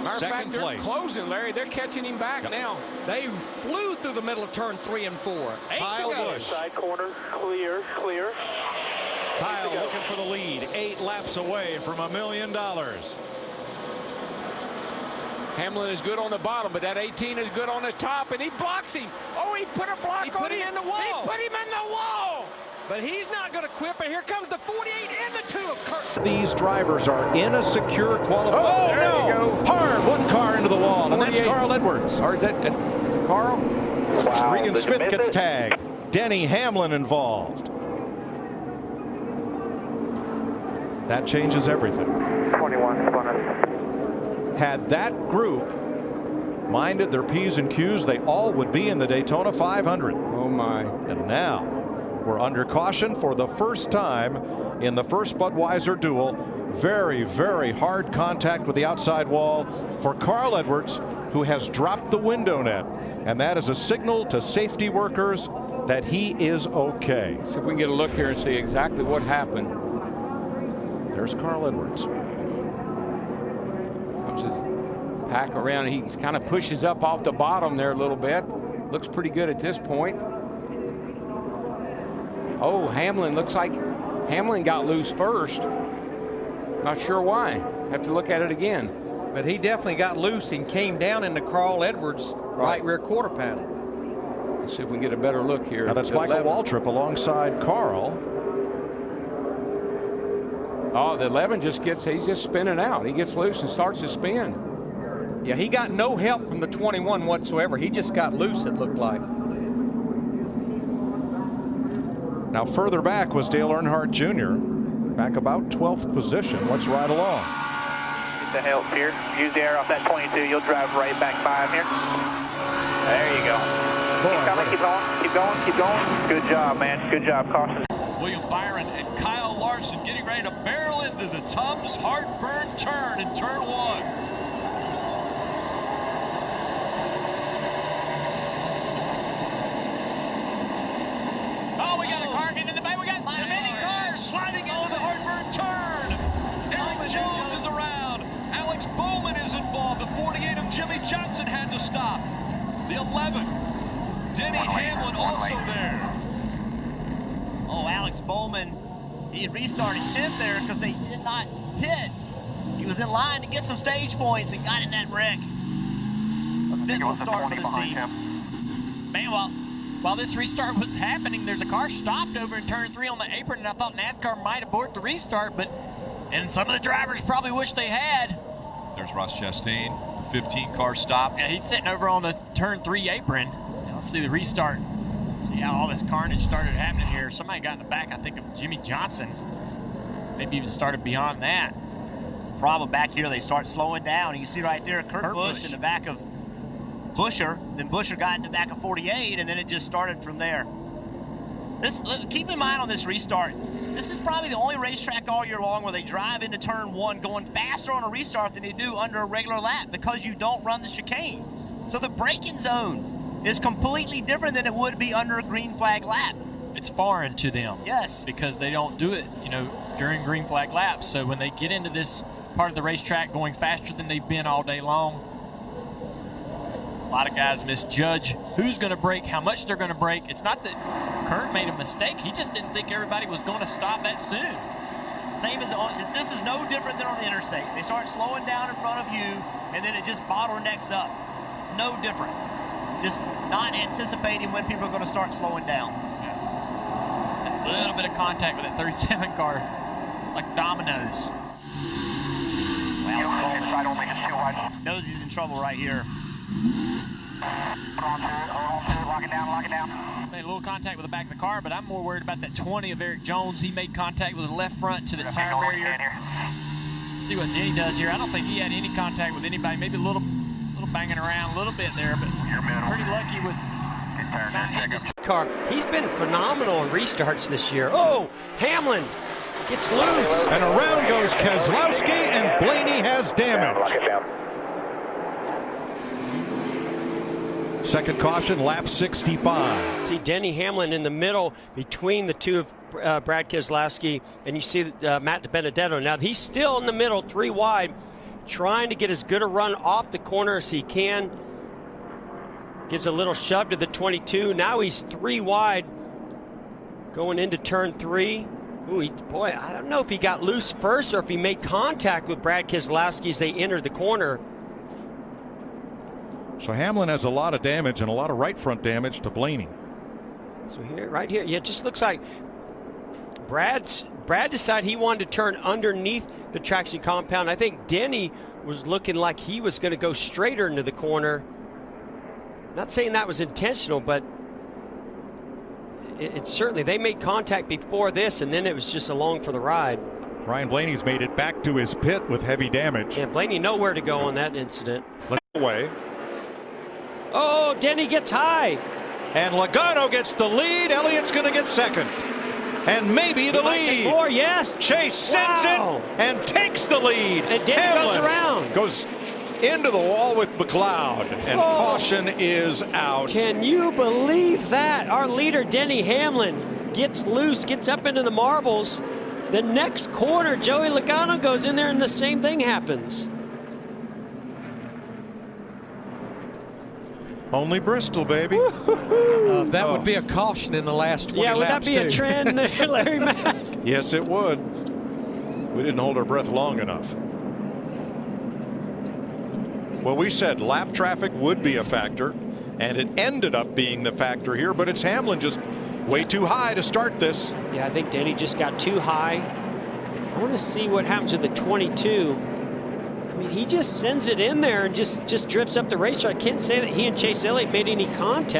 Second place. They're closing, Larry. They're catching him back now. They flew through the middle of turn 3 and 4. Kyle Busch. Side corner, clear, clear. Kyle looking for the lead, 8 laps away from $1 million. Hamlin is good on the bottom, but that 18 is good on the top, and he blocks him. Oh, he put a block on him. He put him in the wall. He put him in the wall. But he's not going to quit, but here comes the 48 and the 2 of Kurt. These drivers are in a secure qualifying. Oh, there you go. Hard, one car into the wall, and that's Carl Edwards. Or is that Carl? Wow, Regan Smith gets tagged. Denny Hamlin involved. That changes everything. 21, bonus. Had that group minded their P's and Q's, they all would be in the Daytona 500. Oh, my. And now we're under caution for the first time in the first Budweiser duel. Very, very hard contact with the outside wall for Carl Edwards, who has dropped the window net. And that is a signal to safety workers that he is okay. See if we can get a look here and see exactly what happened. There's Carl Edwards. Comes to pack around. He kind of pushes up off the bottom there a little bit. Looks pretty good at this point. Oh, Hamlin, looks like Hamlin got loose first. Not sure why. Have to look at it again. But he definitely got loose and came down into Carl Edwards' right rear quarter panel. Let's see if we can get a better look here. Now that's Michael Waltrip alongside Carl. Oh, the 11 just he's just spinning out. He gets loose and starts to spin. Yeah, he got no help from the 21 whatsoever. He just got loose, it looked like. Now further back was Dale Earnhardt Jr. Back about 12th position. Let's ride along. Get the help here. Use the air off that 22. You'll drive right back by him here. There you go. Keep coming, keep going, keep going, keep going. Good job, man. Good job. Caution. William Byron and Kyle Larson getting ready to barrel into the Tubbs heartburn turn in turn 1. Oh, we got a car getting in the back. We got many cars sliding into the heartburn turn. Eric Jones is around. Alex Bowman is involved. The 48 of Jimmy Johnson had to stop. The 11, Denny Hamlin also there. Oh, Alex Bowman, he restarted 10th there because they did not pit. He was in line to get some stage points and got in that wreck. A fifth start for this team. Man, while this restart was happening, there's a car stopped over in turn 3 on the apron, and I thought NASCAR might abort the restart, and some of the drivers probably wish they had. There's Ross Chastain, the 15 car stopped. Yeah, he's sitting over on the turn 3 apron. Now let's see the restart. See how all this carnage started happening here. Somebody got in the back, I think, of Jimmy Johnson. Maybe even started beyond that. It's the problem back here. They start slowing down. You can see right there, Kurt Busch in the back of Buescher. Then Buescher got in the back of 48, and then it just started from there. Keep in mind on this restart, this is probably the only racetrack all year long where they drive into turn 1 going faster on a restart than they do under a regular lap because you don't run the chicane. So the braking zone is completely different than it would be under a green flag lap. It's foreign to them. Yes. Because they don't do it, during green flag laps. So when they get into this part of the racetrack going faster than they've been all day long, a lot of guys misjudge who's going to brake, how much they're going to brake. It's not that Kurt made a mistake. He just didn't think everybody was going to stop that soon. Same as this is no different than on the interstate. They start slowing down in front of you, and then it just bottlenecks up. It's no different. Just not anticipating when people are going to start slowing down. Yeah. A little bit of contact with that 37 car. It's like dominoes. Well, knows he's in trouble right here. Lock it down. Made a little contact with the back of the car, but I'm more worried about that 20 of Eric Jones. He made contact with the left front to the tire barrier. See what Denny does here. I don't think he had any contact with anybody. Maybe a little banging around a little bit there, but pretty lucky with not hitting his car. He's been phenomenal in restarts this year. Oh, Hamlin gets loose. And around goes Keselowski, and Blaney has damage. Second caution, lap 65. See Denny Hamlin in the middle between the two of Brad Keselowski, and you see Matt DiBenedetto. Now he's still in the middle, 3 wide. trying to get as good a run off the corner as he can. Gives a little shove to the 22. Now he's 3 wide going into turn 3. Ooh, boy, I don't know if he got loose first or if he made contact with Brad Keselowski as they entered the corner. So Hamlin has a lot of damage and a lot of right front damage to Blaney. So here, right here, yeah, it just looks like Brad decided he wanted to turn underneath the traction compound. I think Denny was looking like he was going to go straighter into the corner. Not saying that was intentional, but it certainly, they made contact before this, and then it was just along for the ride. Ryan Blaney's made it back to his pit with heavy damage. Yeah, Blaney nowhere to go on that incident. Away. Oh, Denny gets high. And Logano gets the lead. Elliott's going to get second. And maybe the lead. Take more, yes. Chase sends it and takes the lead. And Denny goes around. Goes into the wall with McLeod. And caution is out. Can you believe that? Our leader, Denny Hamlin, gets loose, gets up into the marbles. The next corner, Joey Logano goes in there and the same thing happens. Only Bristol, baby. That would be a caution in the last 20 laps. Yeah, would that be a trend, Larry Mack? Yes, it would. We didn't hold our breath long enough. Well, we said lap traffic would be a factor, and it ended up being the factor here, but it's Hamlin just way too high to start this. Yeah, I think Denny just got too high. I want to see what happens with the 22. I mean, he just sends it in there and just drifts up the racetrack. I can't say that he and Chase Elliott made any contact.